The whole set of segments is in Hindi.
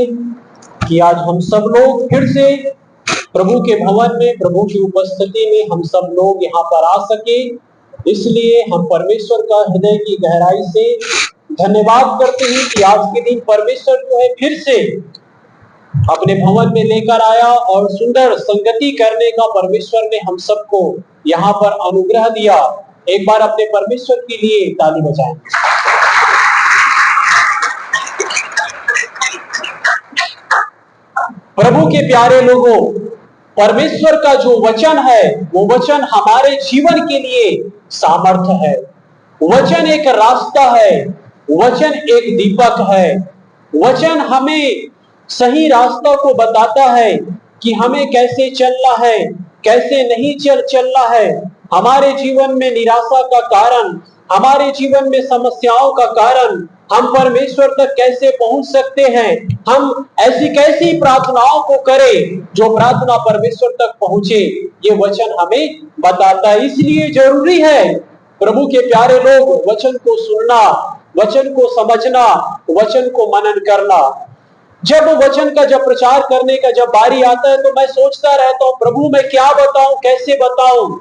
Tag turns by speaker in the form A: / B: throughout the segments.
A: कि आज हम सब लोग फिर से प्रभु के भवन में, प्रभु की उपस्थिति में हम सब लोग यहाँ पर आ सके। इसलिए हम परमेश्वर का हृदय की गहराई से धन्यवाद करते हैं कि आज के दिन परमेश्वर जो है फिर से अपने भवन में लेकर आया और सुंदर संगति करने का परमेश्वर ने हम सबको यहाँ पर अनुग्रह दिया। एक बार अपने परमेश्वर के लिए ताली बजाएं। प्रभु के प्यारे लोगों, परमेश्वर का जो वचन है वो वचन हमारे जीवन के लिए सामर्थ्य है। वचन एक रास्ता है, वचन एक दीपक है। वचन हमें सही रास्ता को बताता है कि हमें कैसे चलना है, कैसे नहीं चलना है। हमारे जीवन में निराशा का कारण, हमारे जीवन में समस्याओं का कारण हम परमेश्वर तक कैसे पहुंच सकते हैं, हम ऐसी कैसी प्रार्थनाओं को करें जो प्रार्थना परमेश्वर तक पहुंचे, ये वचन हमें बताता है। इसलिए जरूरी है प्रभु के प्यारे लोग वचन को सुनना, वचन को समझना, वचन को मनन करना। जब वचन का जब प्रचार करने का जब बारी आता है तो मैं सोचता रहता हूं, प्रभु मैं क्या बताऊं, कैसे बताऊं।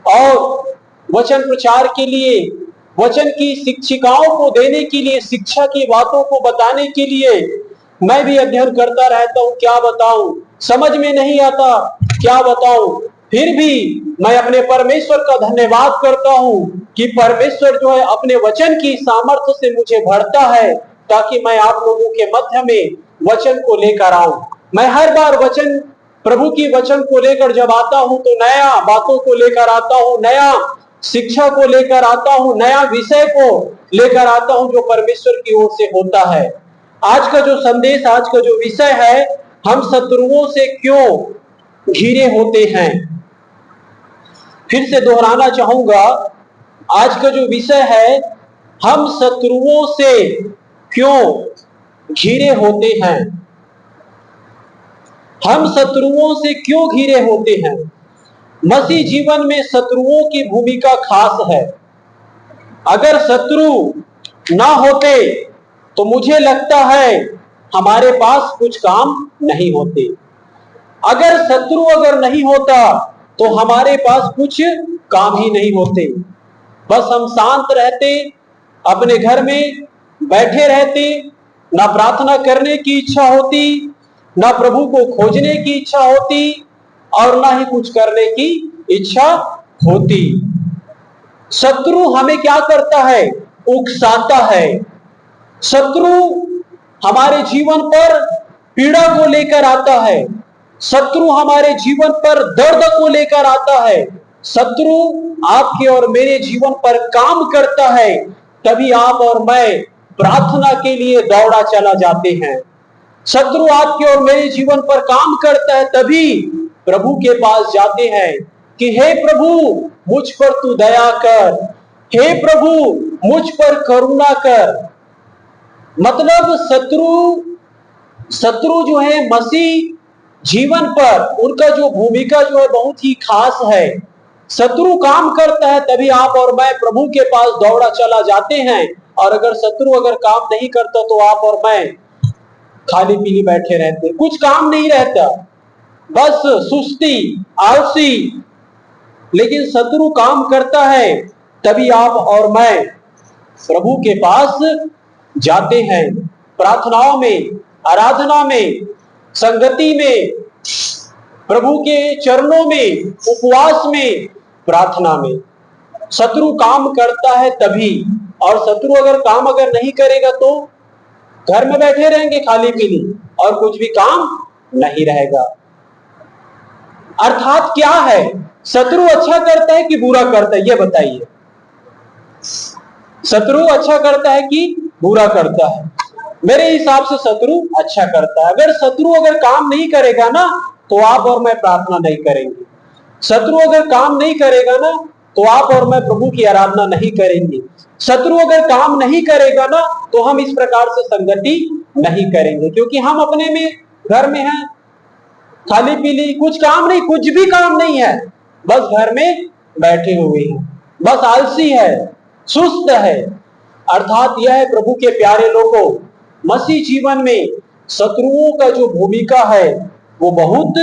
A: और वचन प्रचार के लिए, वचन की शिक्षिकाओं को देने के लिए, शिक्षा की बातों को बताने के लिए मैं भी अध्ययन करता रहता हूं। क्या बताऊं, समझ में नहीं आता, क्या बताऊं। फिर भी मैं अपने परमेश्वर का धन्यवाद करता हूं कि परमेश्वर जो है अपने वचन की सामर्थ्य से मुझे भरता है ताकि मैं आप लोगों के मध्य में वचन को लेकर आऊं। मैं हर बार वचन, प्रभु की वचन को लेकर जब आता हूं तो नया बातों को लेकर आता हूं, नया शिक्षा को लेकर आता हूं, नया विषय को लेकर आता हूं जो परमेश्वर की ओर से होता है। आज का जो संदेश, आज का जो विषय है, हम शत्रुओं से क्यों घिरे होते हैं। फिर से दोहराना चाहूंगा, आज का जो विषय है, हम शत्रुओं से क्यों घिरे होते हैं। हम शत्रुओं से क्यों घिरे होते हैं। मसीह जीवन में शत्रुओं की भूमिका खास है। अगर शत्रु ना होते तो मुझे लगता है हमारे पास कुछ काम नहीं होते। अगर शत्रु अगर नहीं होता तो हमारे पास कुछ काम ही नहीं होते। बस हम शांत रहते, अपने घर में बैठे रहते, ना प्रार्थना करने की इच्छा होती, ना प्रभु को खोजने की इच्छा होती और ना ही कुछ करने की इच्छा होती। शत्रु हमें क्या करता है, उकसाता है। शत्रु हमारे जीवन पर पीड़ा को लेकर आता है। शत्रु हमारे जीवन पर दर्द को लेकर आता है। शत्रु आपके और मेरे जीवन पर काम करता है, तभी आप और मैं प्रार्थना के लिए दौड़ा चला जाते हैं। शत्रु आपके और मेरे जीवन पर काम करता है, तभी प्रभु के पास जाते हैं कि हे प्रभु मुझ पर तू दया कर, हे प्रभु मुझ पर करुणा कर। मतलब शत्रु जो है मसीह जीवन पर उनका जो भूमिका जो है बहुत ही खास है। शत्रु काम करता है तभी आप और मैं प्रभु के पास दौड़ा चला जाते हैं, और अगर शत्रु अगर काम नहीं करता तो आप और मैं खाली पीली बैठे रहते, कुछ काम नहीं रहता, बस सुस्ती, आलसी। लेकिन शत्रु काम करता है तभी आप और मैं प्रभु के पास जाते हैं, प्रार्थनाओं में, आराधना में, संगति में, प्रभु के चरणों में, उपवास में, प्रार्थना में। शत्रु काम करता है तभी, और शत्रु अगर काम अगर नहीं करेगा तो घर में बैठे रहेंगे खाली पीली और कुछ भी काम नहीं रहेगा। अर्थात क्या है, शत्रु अच्छा करता है कि बुरा करता है, ये बताइए। शत्रु अच्छा करता है कि बुरा करता है? मेरे हिसाब से शत्रु अच्छा करता है। अगर शत्रु अगर काम नहीं करेगा ना तो आप और मैं प्रार्थना नहीं करेंगे। शत्रु अगर काम नहीं करेगा ना तो आप और मैं प्रभु की आराधना नहीं करेंगे। शत्रु अगर काम नहीं करेगा ना तो हम इस प्रकार से संगति नहीं करेंगे, क्योंकि हम अपने में घर में हैं, खाली पीली, कुछ काम नहीं, कुछ भी काम नहीं है, बस घर में बैठे हुए हैं, बस आलसी है, सुस्त है। अर्थात यह है प्रभु के प्यारे लोगों, मसीह जीवन में शत्रुओं का जो भूमिका है वो बहुत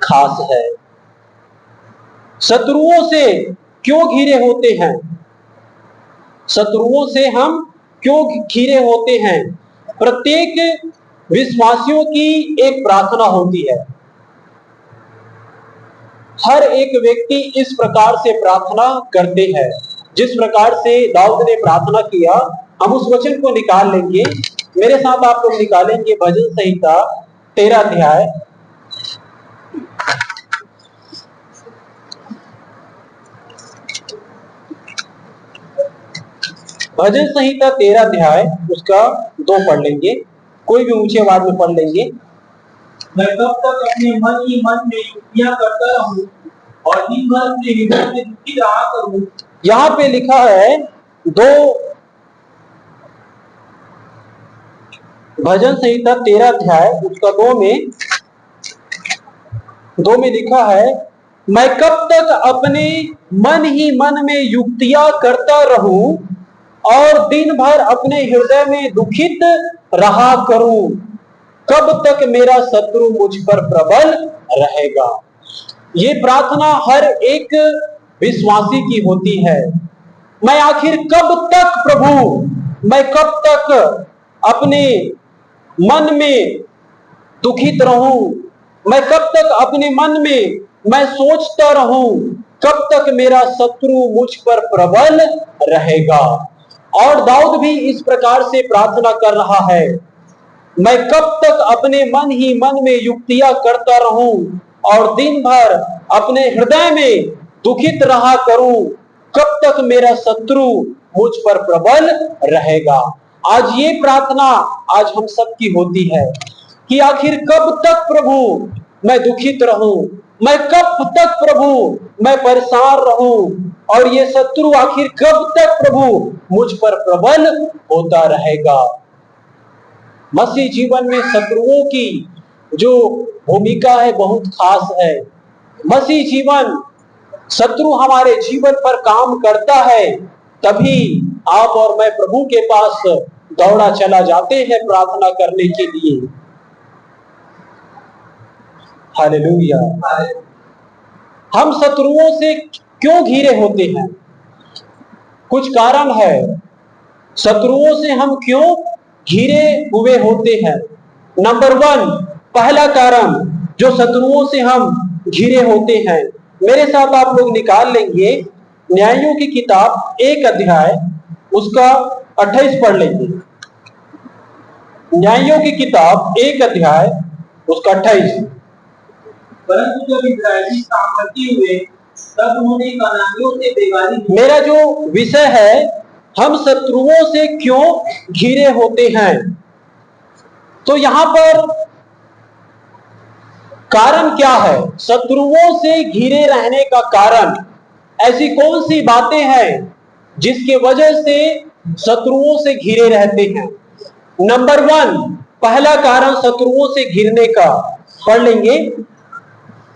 A: खास है। शत्रुओं से क्यों घिरे होते हैं? शत्रुओं से हम क्यों घिरे होते हैं? प्रत्येक विश्वासियों की एक प्रार्थना होती है। हर एक व्यक्ति इस प्रकार से प्रार्थना करते हैं जिस प्रकार से दाऊद ने प्रार्थना किया। हम उस वचन को निकाल लेंगे, मेरे साथ आप लोग निकालेंगे भजन संहिता 13 अध्याय। भजन संहिता 13 अध्याय उसका 2 पढ़ लेंगे, कोई भी ऊंचे आवाज में पढ़ लेंगे।
B: मैं कब तक अपने मन ही मन में युक्तियां करता रहूं और दिन भर अपने हृदय में दुखी रहा करूं।
A: यहां पे लिखा है 2 भजन संहिता 13 अध्याय उसका 2 में लिखा है, मैं कब तक अपने मन ही मन में युक्तियां करता रहूं और दिन भर अपने हृदय में दुखित रहा करूं। कब तक मेरा शत्रु मुझ पर प्रबल रहेगा? ये प्रार्थना हर एक विश्वासी की होती है। मैं आखिर कब तक प्रभु, मैं कब तक अपने मन में दुखित रहूं? मैं कब तक अपने मन में मैं सोचता रहूं कब तक मेरा शत्रु मुझ पर प्रबल रहेगा? और दाऊद भी इस प्रकार से प्रार्थना कर रहा है, मैं कब तक अपने मन ही मन में युक्तियां करता रहूं और दिन भर अपने हृदय में दुखित रहा करूं, कब तक मेरा शत्रु मुझ पर प्रबल रहेगा? आज ये प्रार्थना आज हम सबकी होती है कि आखिर कब तक प्रभु मैं दुखित रहूं, मैं कब तक प्रभु मैं परेशान रहूं और ये शत्रु आखिर कब तक प्रभु मुझ पर प्रबल होता रहेगा? मसीह जीवन में शत्रुओं की जो भूमिका है बहुत खास है। मसीह जीवन शत्रु हमारे जीवन पर काम करता है तभी आप और मैं प्रभु के पास दौड़ा चला जाते हैं प्रार्थना करने के लिए। हालेलुया। हम शत्रुओं से क्यों घिरे होते हैं? कुछ कारण है शत्रुओं से हम क्यों घिरे हुए होते हैं। नंबर 1, पहला कारण जो शत्रुओं से हम घिरे होते हैं, मेरे साथ आप लोग निकाल लेंगे न्यायों की किताब 1 अध्याय उसका 28 पढ़ लेंगे। न्यायों की किताब 1 अध्याय उसका 28।
B: परंतु जब इस्राएली सामर्थी हुए तब उन्होंने कनानियों से बेगारी की।
A: मेरा जो विषय है, हम शत्रुओं से क्यों घिरे होते हैं, तो यहां पर कारण क्या है? शत्रुओं से घिरे रहने का कारण ऐसी कौन सी बातें हैं जिसके वजह से शत्रुओं से घिरे रहते हैं? नंबर 1, पहला कारण शत्रुओं से घिरने का पढ़ लेंगे।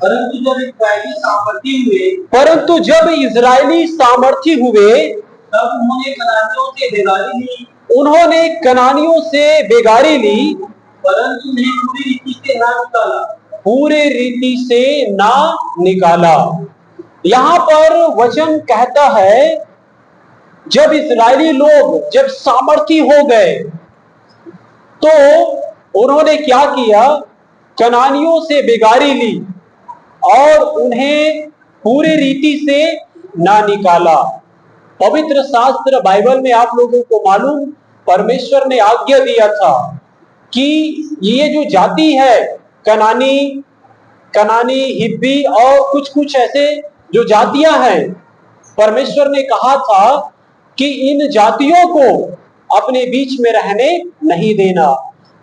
B: परंतु जब इस्राएली सामर्थी हुए तब उन्होंने कनानियों से बेगारी ली।
A: उन्होंने कनानियों से बेगारी ली,
B: परंतु उन्हें पूरी रीति से ना निकाला।
A: पूरे रीति से ना निकाला। यहां पर वचन कहता है जब इस्राएली लोग जब सामर्थी हो गए तो उन्होंने क्या किया? कनानियों से बेगारी ली और उन्हें पूरी रीति से ना निकाला। पवित्र शास्त्र बाइबल में आप लोगों को मालूम, परमेश्वर ने आज्ञा दिया था कि ये जो जाति है कनानी, हिब्बी और कुछ ऐसे जो जातियां हैं, परमेश्वर ने कहा था कि इन जातियों को अपने बीच में रहने नहीं देना,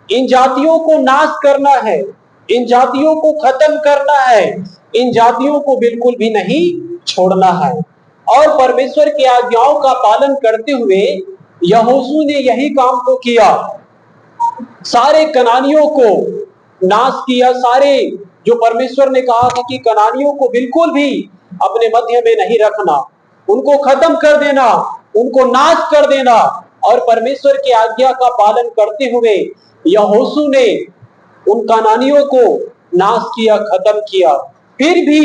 A: इन जातियों को नाश करना है, इन जातियों को खत्म करना है, इन जातियों को बिल्कुल भी नहीं छोड़ना है। और परमेश्वर की आज्ञाओं का पालन करते हुए यहोशू ने यही काम को किया, सारे कनानियों को नाश किया। सारे जो परमेश्वर ने कहा था कि कनानियों को बिल्कुल भी अपने मध्य में नहीं रखना, उनको खत्म कर देना, उनको नाश कर देना और परमेश्वर की आज्ञा का पालन करते हुए यहोशू ने उन कनानियों को नाश किया, खत्म किया। फिर भी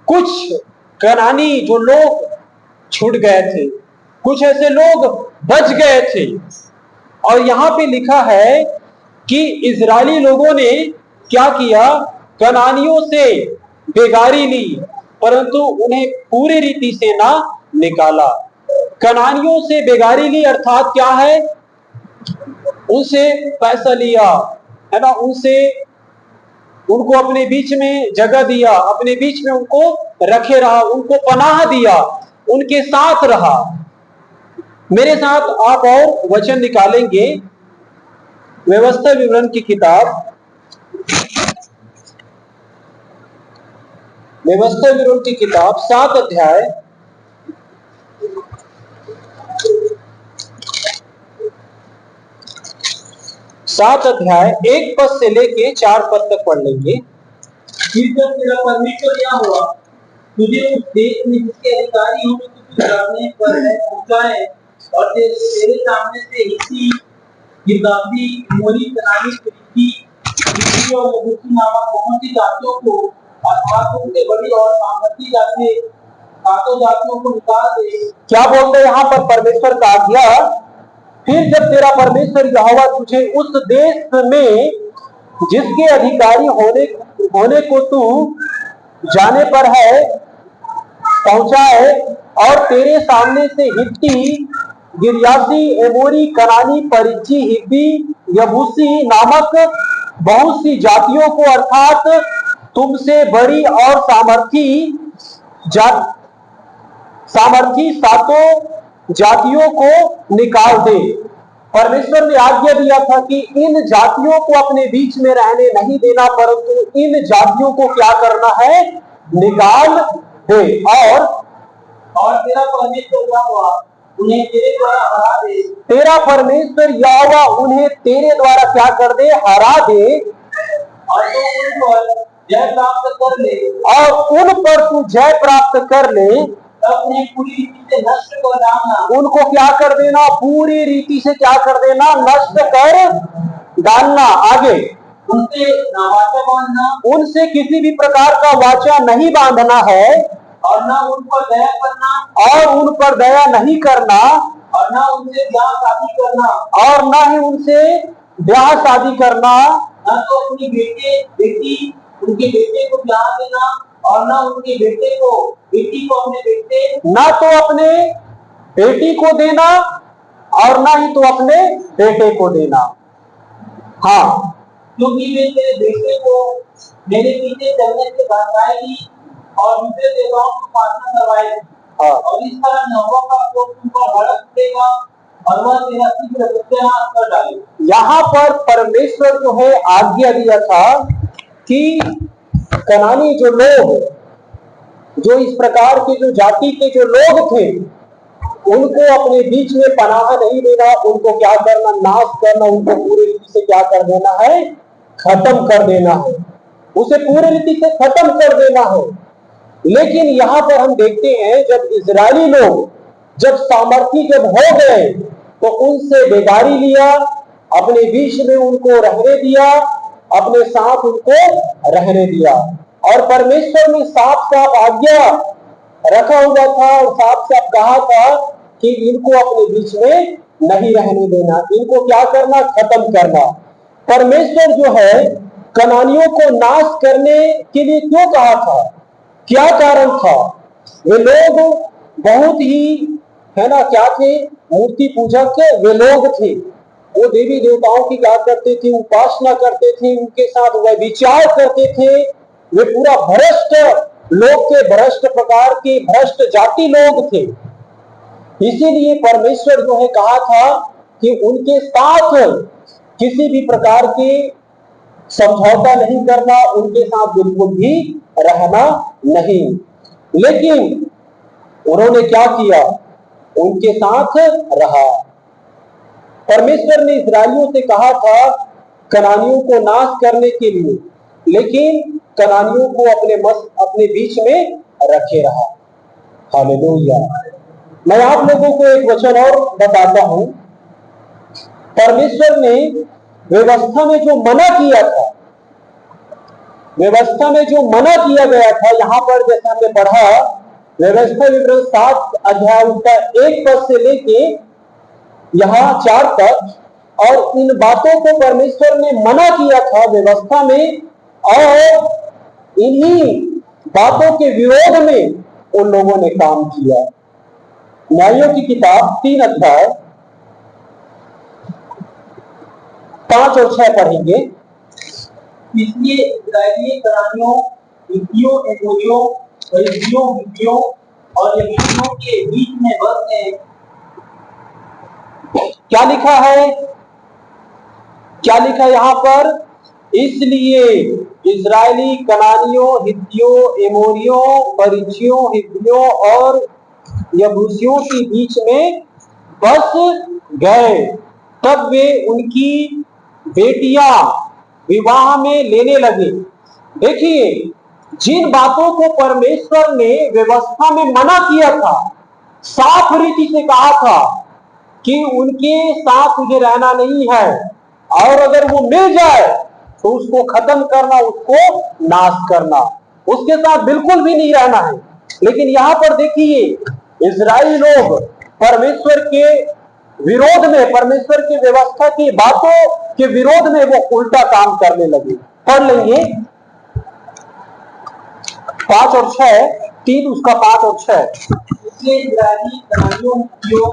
A: कुछ कनानी जो लोग छूट गए थे, कुछ ऐसे लोग बच गए थे। और यहां पे लिखा है कि इजरायली लोगों ने क्या किया, कनानियों से बेगारी ली, परंतु उन्हें पूरी रीति से ना निकाला। कनानियों से बेगारी ली अर्थात क्या है, उनसे पैसा लिया, है ना, उनको अपने बीच में जगह दिया, अपने बीच में उनको रखे रहा, उनको पनाह दिया, उनके साथ रहा। मेरे साथ आप और वचन निकालेंगे, व्यवस्था विवरण की किताब, व्यवस्था विवरण की किताब 7 अध्याय 1 पद से लेके 4 पद तक पढ़ लेंगे।
B: फिर जब तेरा परमेश्वर यह हुआ तुझे उस देश में जिसके अधिकारी होने तुझे लड़ने पर है पहुंचाए, और तेरे सामने से हित्ती, गिर्गाशी, मोरी, कनानी, परिज्जी, हिब्बी और यबूसी नामक बहुत सी जातियों को, अर्थात उनसे बड़ी और सामर्थी सातों जातियों को निकाल दे।
A: क्या बोलते हैं यहाँ पर परमेश्वर का आज्ञा, फिर जब तेरा परमेश्वर यहोवा तुझे उस देश में जिसके अधिकारी होने को तू जाने पर है पहुंचाए, और तेरे सामने से हित्ती, गिर्गाशी, एमोरी, कनानी, परिज्जी, हिब्बी, यबूसी नामक बहुत सी जातियों को, अर्थात तुमसे बड़ी और सामर्थी सातों जातियों को निकाल दे। परमेश्वर ने आज्ञा दिया था कि इन जातियों को अपने बीच में रहने नहीं देना, परंतु इन जातियों को क्या करना है, निकाल दे।
B: और तेरा परमेश्वर यहोवा उन्हें तेरे द्वारा हरा दे।
A: तेरा परमेश्वर यहोवा उन्हें तेरे द्वारा क्या कर दे, हरा दे।
B: और तू उन पर जय प्राप्त कर ले,
A: और उन पर तू जय प्राप्त कर ले,
B: तब उन्हें पूरी रीति से नष्ट कर डालना।
A: उनको क्या कर देना, पूरी रीति से क्या कर देना, नष्ट कर डालना। आगे,
B: उनसे ना वाचा बांधना,
A: उनसे किसी भी प्रकार का वाचा नहीं बांधना है,
B: और ना उन पर दया करना,
A: और उन पर दया नहीं करना,
B: और ना उनसे ब्याह शादी करना,
A: और ना ही उनसे ब्याह शादी करना,
B: ना तो अपनी बेटी उनके बेटे को ब्याह देना, और ना उनके बेटी को अपने बेटे,
A: ना तो अपने बेटी को देना और ना ही तो अपने बेटे को देना। हाँ,
B: क्योंकि वे तेरे बेटे को मेरे पीछे चलने से भड़काएगी और दूसरे देवताओं को उपासना करवाएगी।
A: हाँ,
B: और इस तरह यहोवा का कोप तुम पर भड़क उठेगा और वह तेरा शीघ्र सत्यानाश कर डालेगा।
A: यहाँ पर परमेश्वर जो है आज्ञा दिया था कि कनानी जो लोग, जो इस प्रकार के जो जाति के जो लोग थे, उनको अपने बीच में पनाह नहीं देना, उनको क्या करना, नाश करना, उनको पूरी रीति से क्या कर देना है, खत्म कर देना है, उसे पूरी रीति से खत्म कर देना है। लेकिन यहाँ पर हम देखते हैं जब इजरायली लोग जब सामर्थी जब हो गए तो उनसे बेगारी लिया, अपने बीच में उनको रहने दिया, अपने साथ उनको रहने दिया। और परमेश्वर ने साफ साफ आज्ञा रखा हुआ था और साफ साफ कहा था कि इनको अपने बीच में नहीं रहने देना, इनको क्या करना, खत्म करना। परमेश्वर जो है कनानियों को नाश करने के लिए क्यों कहा था, क्या कारण था? वे लोग बहुत ही, है ना, क्या थे, मूर्ति पूजक वे लोग थे। वो देवी देवताओं की क्या करते थे, उपासना करते थे, उनके साथ वह विचार करते थे। वे पूरा भ्रष्ट लोग थे, भ्रष्ट प्रकार के भ्रष्ट जाति लोग थे। इसीलिए परमेश्वर जो है कहा था कि उनके साथ किसी भी प्रकार के समझौता नहीं करना, उनके साथ बिल्कुल भी रहना नहीं। लेकिन उन्होंने क्या किया, उनके साथ रहा। परमेश्वर ने इस्राएलियों से कहा था कनानियों को नाश करने के लिए, लेकिन कनानियों को अपने बीच में रखे रहा। हालेलुया। मैं आप लोगों को एक वचन और बताता हूं, परमेश्वर ने व्यवस्था में जो मना किया था, व्यवस्था में जो मना किया गया था, यहां पर जैसा हमने पढ़ा व्यवस्था विवरण 7 अध्याय उसका 1 पद से लेके यहां 4 तक, और इन बातों को परमेश्वर ने मना किया था व्यवस्था में, और इन्हीं बातों के विरोध में उन लोगों ने काम किया। न्यायों की किताब 3 अध्याय 5 और 6 पढ़ेंगे।
B: इसलिए इस्राएली करानियों, हित्तियों, एमोरियों, परिज्जियों, हिब्बियों और यबूसियों के बीच में बस गए।
A: क्या लिखा है? क्या लिखा यहां पर? इसलिए इजरायली कनानियों, हित्तियों, एमोरियों, परिज्जियों, हिब्बियों और यबूसियों के बीच में बस गए। तब वे उनकी बेटियां विवाह में लेने लगे। देखिए, जिन बातों को परमेश्वर ने व्यवस्था में मना किया था, साफ रीति से कहा था कि उनके साथ तुझे रहना नहीं है, और अगर वो मिल जाए तो उसको खत्म करना, उसको नाश करना, उसके साथ बिल्कुल भी नहीं रहना है। लेकिन यहां पर देखिए, इजरायली लोग परमेश्वर के विरोध में, परमेश्वर की व्यवस्था की बातों के विरोध में वो उल्टा काम करने लगे। पढ़ लेंगे 5 और 6, 3 उसका 5 और 6।
B: इसलिए इस्राएली कनानियों, हित्तियों,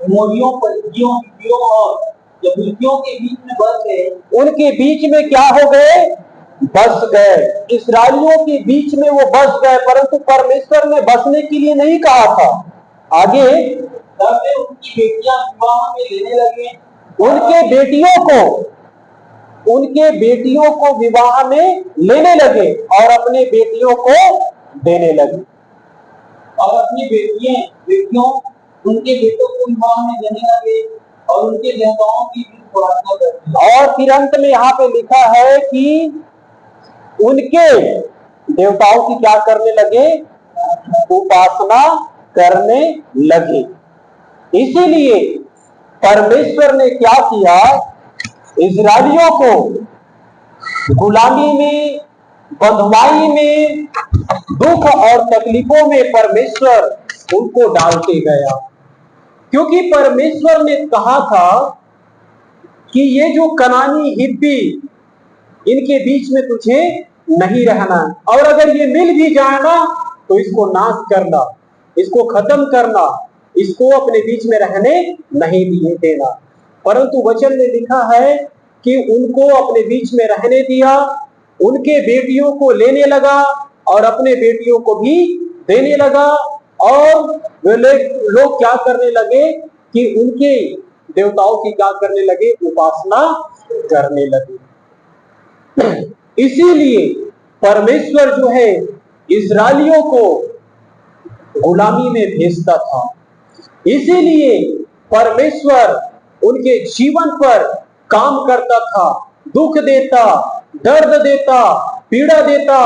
B: एमोरियों, परिज्जियों, हिब्बियों और यबूसियों के बीच में बस गए।
A: उनके बीच में क्या हो गए? बस गए। इस्राएलियों के बीच में वो बस गए, परंतु परमेश्वर ने बसने के लिए नहीं कहा था। आगे,
B: तब वे उनकी बेटियां विवाह में लेने लगे।
A: उनके बेटियों को विवाह में लेने लगे और अपने बेटियों को देने लगे।
B: और अपनी बेटियों उनके बेटों को विवाह में देने लगे और उनके देवताओं की भी उपासना करते।
A: और फिर अंत में यहाँ पे लिखा है कि उनके देवताओं की क्या करने लगे? उपासना करने लगे। इसीलिए परमेश्वर ने क्या किया? इजरायलियों को गुलामी में, बंधुआई में, दुख और तकलीफों में परमेश्वर उनको डालते गया, क्योंकि परमेश्वर ने कहा था कि ये जो कनानी, हिब्बी, इनके बीच में तुझे नहीं रहना, और अगर ये मिल भी जाए ना तो इसको नाश करना, इसको खत्म करना, इसको अपने बीच में रहने नहीं दिए देना। परंतु वचन में लिखा है कि उनको अपने बीच में रहने दिया, उनके बेटियों को लेने लगा और अपने बेटियों को भी देने लगा, और वे लोग क्या करने लगे कि उनके देवताओं की क्या करने लगे? उपासना करने लगे। इसीलिए परमेश्वर जो है इजरायलियों को गुलामी में भेजता था। इसीलिए परमेश्वर उनके जीवन पर काम करता था, दुख देता, दर्द देता, पीड़ा देता,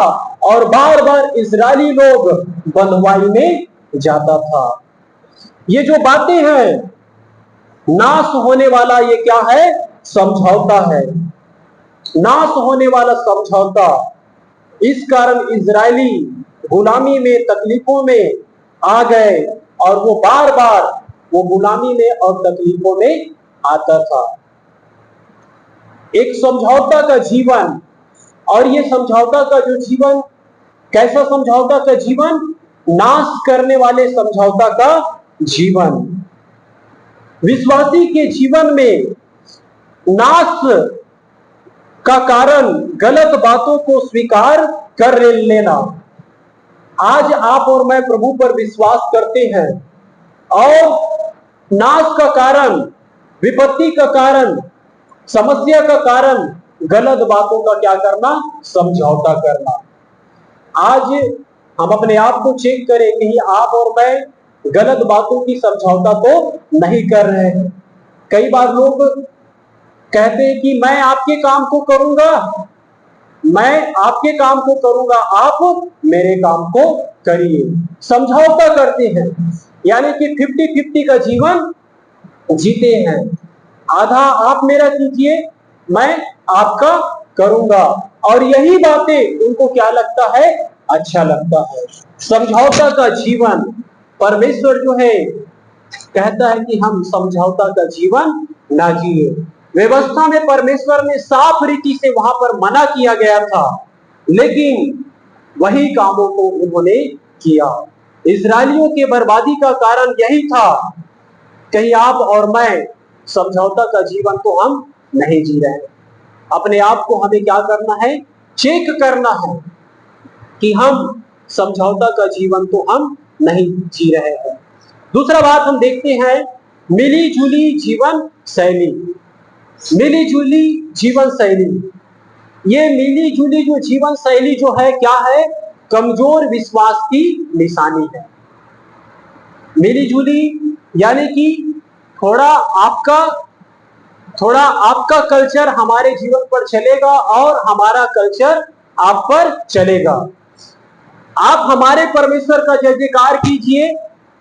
A: और बार बार इजरायली लोग बंधुआई में जाता था। ये जो बातें हैं, नाश होने वाला ये क्या है? समझौता है, नाश होने वाला समझौता। इस कारण इजरायली गुलामी में, तकलीफों में आ गए, और वो बार बार वो गुलामी में और तकलीफों में आता था। एक समझौता का जीवन, और ये समझौता का जो जीवन, कैसा समझौता का जीवन? नाश करने वाले समझौता का जीवन। विश्वासी के जीवन में नाश का कारण गलत बातों को स्वीकार कर लेना। आज आप और मैं प्रभु पर विश्वास करते हैं, और नाश का कारण, विपत्ति का कारण, समस्या का कारण गलत बातों का क्या करना? समझौता करना। आज हम अपने आप को चेक करें कि आप और मैं गलत बातों की समझौता तो नहीं कर रहे हैं। कई बार लोग कहते हैं कि मैं आपके काम को करूंगा, मैं आपके काम को करूंगा, आप मेरे काम को करिए। समझौता करते हैं, यानी कि 50-50 का जीवन जीते हैं। आधा आप मेरा कीजिए, मैं आपका करूंगा। और यही बातें उनको क्या लगता है? अच्छा लगता है। समझौता का जीवन, परमेश्वर जो है कहता है कि हम समझौता का जीवन ना जिए। व्यवस्था में परमेश्वर ने साफ रीति से वहां पर मना किया गया था, लेकिन वही कामों को उन्होंने किया। इस्राएलियों के बर्बादी का कारण यही था। कहीं आप और मैं समझौता का जीवन तो हम नहीं जी रहे। अपने आप को हमें क्या करना है? चेक करना है कि हम समझौता का जीवन तो हम नहीं जी रहे हैं। दूसरा बात हम देखते हैं, मिली जुली जीवन शैली। मिली जुली जीवन शैली, ये मिली जुली जो जीवन शैली जो है क्या है? कमजोर विश्वास की निशानी है। मिली जुली यानी कि थोड़ा आपका कल्चर हमारे जीवन पर चलेगा और हमारा कल्चर आप पर चलेगा। आप हमारे परमेश्वर का जय जयकार कीजिए,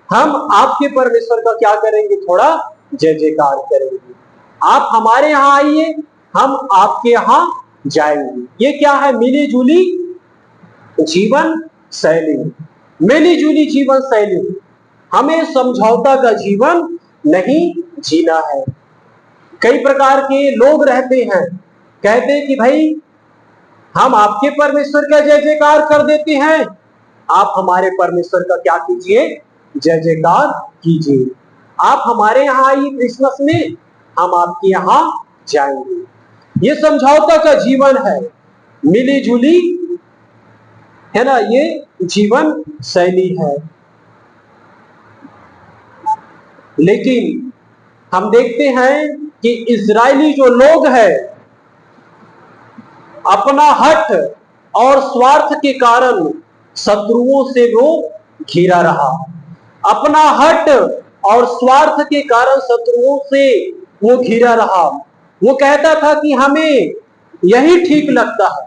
A: हम आपके परमेश्वर का क्या करेंगे? थोड़ा जय जयकार करेंगे। आप हमारे यहां आइए, हम आपके यहां जाएंगे। ये क्या है? मिली जुली जीवन शैली। मिली जुली जीवन शैली, हमें समझौता का जीवन नहीं जीना है। कई प्रकार के लोग रहते हैं, कहते हैं कि भाई हम आपके परमेश्वर का जय जयकार कर देते हैं, आप हमारे परमेश्वर का क्या कीजिए? जय जयकार कीजिए। आप हमारे यहां आइए क्रिसमस में, हम आपके यहां जाएंगे। ये समझौता का जीवन है, मिली जुली है ना, ये जीवन शैली है। लेकिन हम देखते हैं कि इजरायली जो लोग हैं, अपना हठ और स्वार्थ के कारण शत्रुओं से वो घिरा रहा। अपना हठ और स्वार्थ के कारण शत्रुओं से वो घिरा रहा। वो कहता था कि हमें यही ठीक लगता है,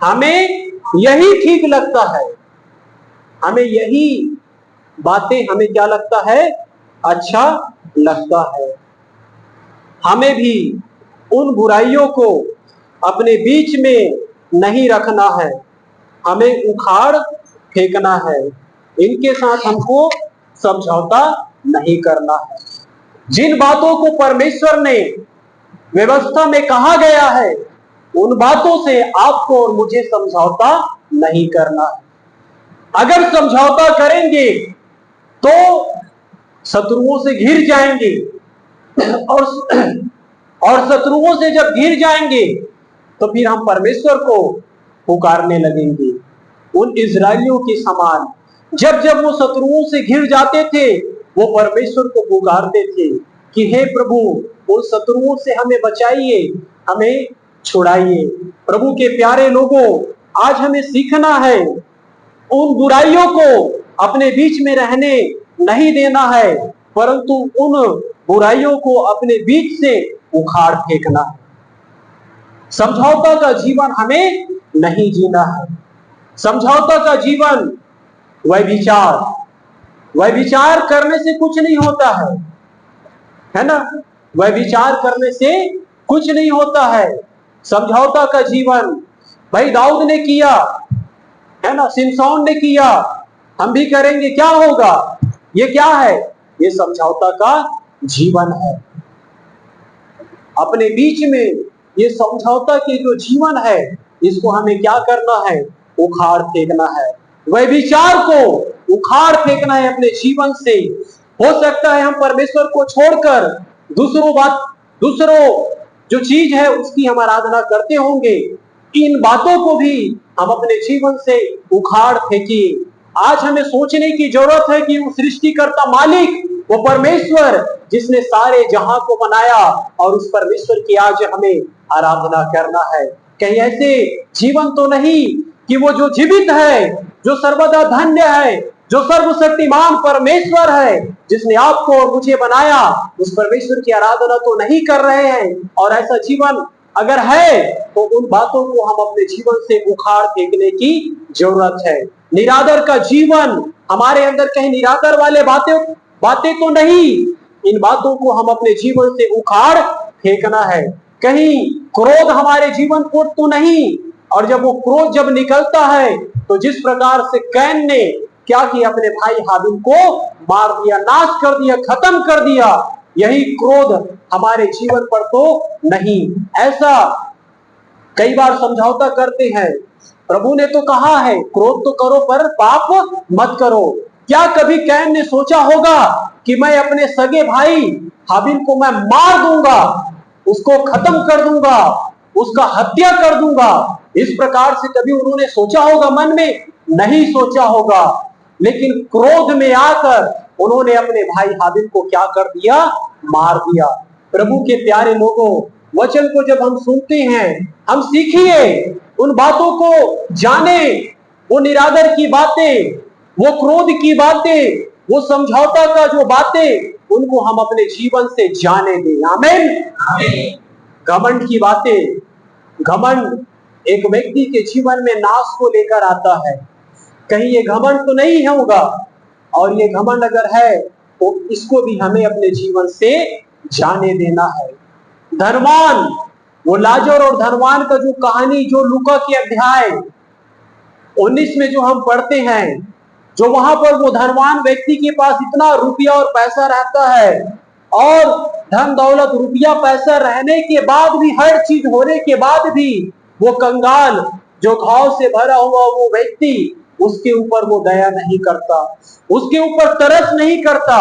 A: हमें यही ठीक लगता है, हमें यही बातें हमें क्या लगता है? अच्छा लगता है। हमें भी उन बुराइयों को अपने बीच में नहीं रखना है, हमें उखाड़ फेंकना है। इनके साथ हमको समझौता नहीं करना है। जिन बातों को परमेश्वर ने व्यवस्था में कहा गया है, उन बातों से आपको और मुझे समझौता नहीं करना है। अगर समझौता करेंगे तो शत्रुओं से घिर जाएंगे, और शत्रुओं से जब घिर जाएंगे तो फिर हम परमेश्वर को पुकारने लगेंगे। उन इजरायलियों के समान जब जब वो शत्रुओं से घिर जाते थे, वो परमेश्वर को पुकारते थे कि हे प्रभु, उन शत्रुओं से हमें बचाइए, हमें छुड़ाइए। प्रभु के प्यारे लोगों, आज हमें सीखना है, उन बुराइयों को अपने बीच में रहने नहीं देना है, परंतु उन बुराइयों को अपने बीच से उखाड़ फेंकना है। समझौता का जीवन हमें नहीं जीना है। समझौता का जीवन व्यभिचार करने से कुछ नहीं होता है ना? व्यभिचार करने से कुछ नहीं होता है। समझौता का जीवन भाई दाऊद ने किया है ना, सिमसौन ने किया, हम भी करेंगे। क्या होगा? ये क्या है? ये समझौता का जीवन है। अपने बीच में ये समझौता के जो जीवन है, इसको हमें क्या करना है? उखाड़ फेंकना है। व्यभिचार को उखाड़ फेंकना है अपने जीवन से। हो सकता है हम परमेश्वर को छोड़कर दूसरों जो चीज है उसकी हम आराधना करते होंगे। इन बातों को भी हम अपने जीवन से उखाड़ फेंकिए। आज हमें सोचने की जरूरत है कि वो सृष्टिकर्ता मालिक, वो परमेश्वर जिसने सारे जहां को बनाया, और उस परमेश्वर की आज हमें आराधना करना है। कहीं ऐसे जीवन तो नहीं कि वो जो जीवित है, जो सर्वदा धन्य है, जो सर्वशक्तिमान परमेश्वर है, जिसने आपको और मुझे बनाया, उस परमेश्वर की आराधना तो नहीं कर रहे हैं। और ऐसा जीवन अगर है तो उन बातों को हम अपने जीवन से उखाड़ फेंकने की जरूरत है। निरादर का जीवन, हमारे अंदर कहीं निरादर वाले बातें तो नहीं, इन बातों को हम अपने जीवन से उखाड़ फेंकना है। कहीं क्रोध हमारे जीवन को तो नहीं, और जब वो क्रोध जब निकलता है तो जिस प्रकार से कैन ने क्या किया, अपने भाई हाबिल को मार दिया, नाश कर दिया, खत्म कर दिया, यही क्रोध हमारे जीवन पर तो नहीं। ऐसा कई बार समझौता करते हैं, प्रभु ने तो कहा है क्रोध तो करो पर पाप मत करो। क्या कभी कैन ने सोचा होगा कि मैं अपने सगे भाई हाबिल को मैं मार दूंगा, उसको खत्म कर दूंगा, उसका हत्या कर दूंगा? इस प्रकार से कभी उन्होंने सोचा होगा मन में? नहीं सोचा होगा। लेकिन क्रोध में आकर उन्होंने अपने भाई हाबिल को क्या कर दिया? मार दिया। प्रभु के प्यारे लोगों, वचन को जब हम सुनते हैं, हम सीखिए, उन बातों को जाने, वो निरादर की बातें, वो क्रोध की बातें, वो समझौता का जो बातें, उनको हम अपने जीवन से जाने दें। आमीन। घमंड की बातें, घमंड एक व्यक्ति के जीवन में नाश को लेकर आता है। कहीं ये घमंड तो नहीं होगा, और ये घमंड अगर है तो इसको भी हमें अपने जीवन से जाने देना है। धनवान, वो लाजर और धनवान का जो कहानी जो लूका के अध्याय 19 में जो हम पढ़ते हैं, जो वहां पर वो धनवान व्यक्ति के पास इतना रुपया और पैसा रहता है, और धन दौलत रुपया पैसा रहने के बाद भी, हर चीज होने के बाद भी, वो कंगाल जो घाव से भरा हुआ वो व्यक्ति, उसके ऊपर वो दया नहीं करता, उसके ऊपर तरस नहीं करता,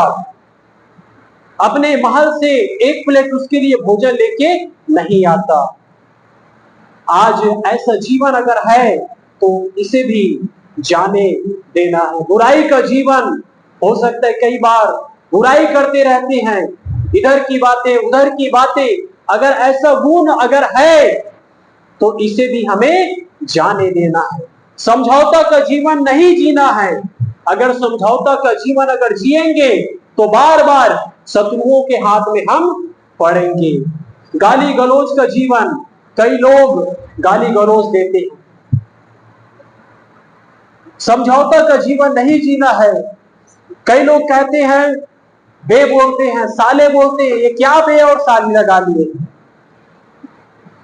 A: अपने महल से एक प्लेट उसके लिए भोजन लेके नहीं आता। आज ऐसा जीवन अगर है तो इसे भी जाने देना है। बुराई का जीवन हो सकता है, कई बार बुराई करते रहते हैं, इधर की बातें उधर की बातें, अगर ऐसा गुण अगर है तो इसे भी हमें जाने देना है। समझौता का जीवन नहीं जीना है। अगर समझौता का जीवन अगर जिएंगे तो बार बार शत्रुओं के हाथ में हम पड़ेंगे। गाली गलौज का जीवन, कई लोग गाली गलौज देते हैं। समझौता का जीवन नहीं जीना है। कई लोग कहते हैं, बे बोलते हैं, साले बोलते हैं, ये क्या बे और साली लगा लिए?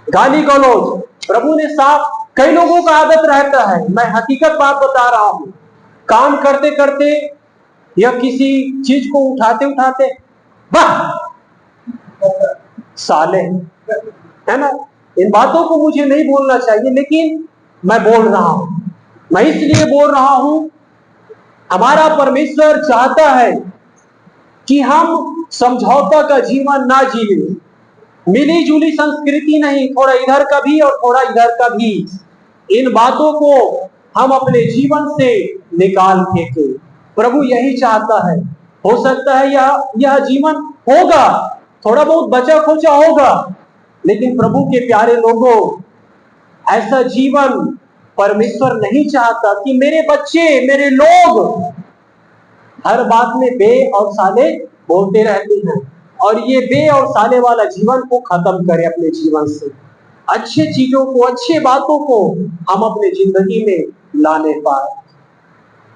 A: गाली गलौज प्रभु ने साफ, कई लोगों का आदत रहता है, मैं हकीकत बात बता रहा हूं, काम करते करते या किसी चीज को उठाते उठाते, वाह साले, है ना? इन बातों को मुझे नहीं बोलना चाहिए, लेकिन मैं बोल रहा हूं। मैं इसलिए बोल रहा हूं, हमारा परमेश्वर चाहता है कि हम समझौता का जीवन ना जिए, मिली जुली संस्कृति नहीं, थोड़ा इधर का भी और थोड़ा इधर का भी। इन बातों को हम अपने जीवन से निकाल फेंके। प्रभु यही चाहता है। हो सकता है यह जीवन होगा, थोड़ा बहुत बचा खोचा होगा, लेकिन प्रभु के प्यारे लोगों, ऐसा जीवन परमेश्वर नहीं चाहता कि मेरे बच्चे, मेरे लोग हर बात में बे और साले बोलते रहते हैं, और ये बे और साले वाला जीवन को खत्म करें अपने जीवन से। अच्छे चीजों को, अच्छे बातों को हम अपने जिंदगी में लाने पाए।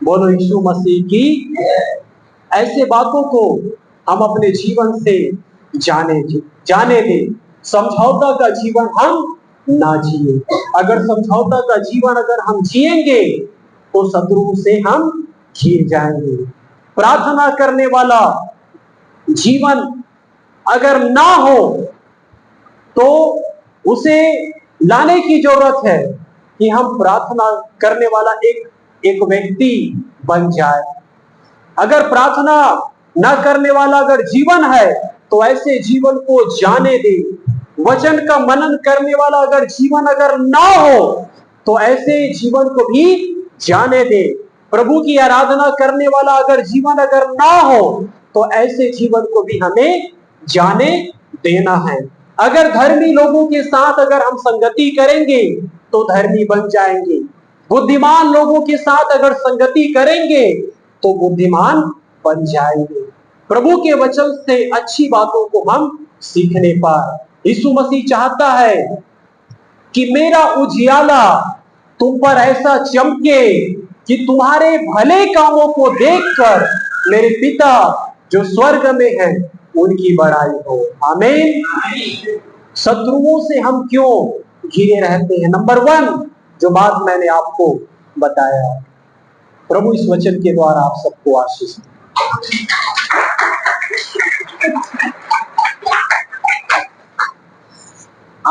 A: बोलो यीशु मसीह की। ऐसे बातों को हम अपने जीवन से जाने दें। समझौता का जीवन हम ना जिए। अगर समझौता का जीवन अगर हम जिएंगे तो शत्रु से हम घिर जाएंगे। प्रार्थना करने वाला जीवन अगर ना हो तो उसे लाने की जरूरत है कि हम प्रार्थना करने वाला एक व्यक्ति बन जाए। अगर प्रार्थना न करने वाला अगर जीवन है तो ऐसे जीवन को जाने दे। वचन का मनन करने वाला अगर जीवन अगर ना हो तो ऐसे जीवन को भी जाने दे। प्रभु की आराधना करने वाला अगर जीवन अगर ना हो तो ऐसे जीवन को भी हमें जाने देना है। अगर धर्मी लोगों के साथ अगर हम संगति करेंगे तो धर्मी बन जाएंगे। बुद्धिमान लोगों के साथ अगर संगति करेंगे तो बुद्धिमान बन जाएंगे। प्रभु के वचन से अच्छी बातों को हम सीखने पाए। यीशु मसीह चाहता है कि मेरा उजियाला तुम पर ऐसा चमके कि तुम्हारे भले कामों को देखकर मेरे पिता जो स्वर्ग में है उनकी बड़ाई हो। आमीन। शत्रुओं से हम क्यों घिरे रहते हैं? नंबर 1 जो बात मैंने आपको बताया। प्रभु इस वचन के द्वारा आप सबको आशीष दे।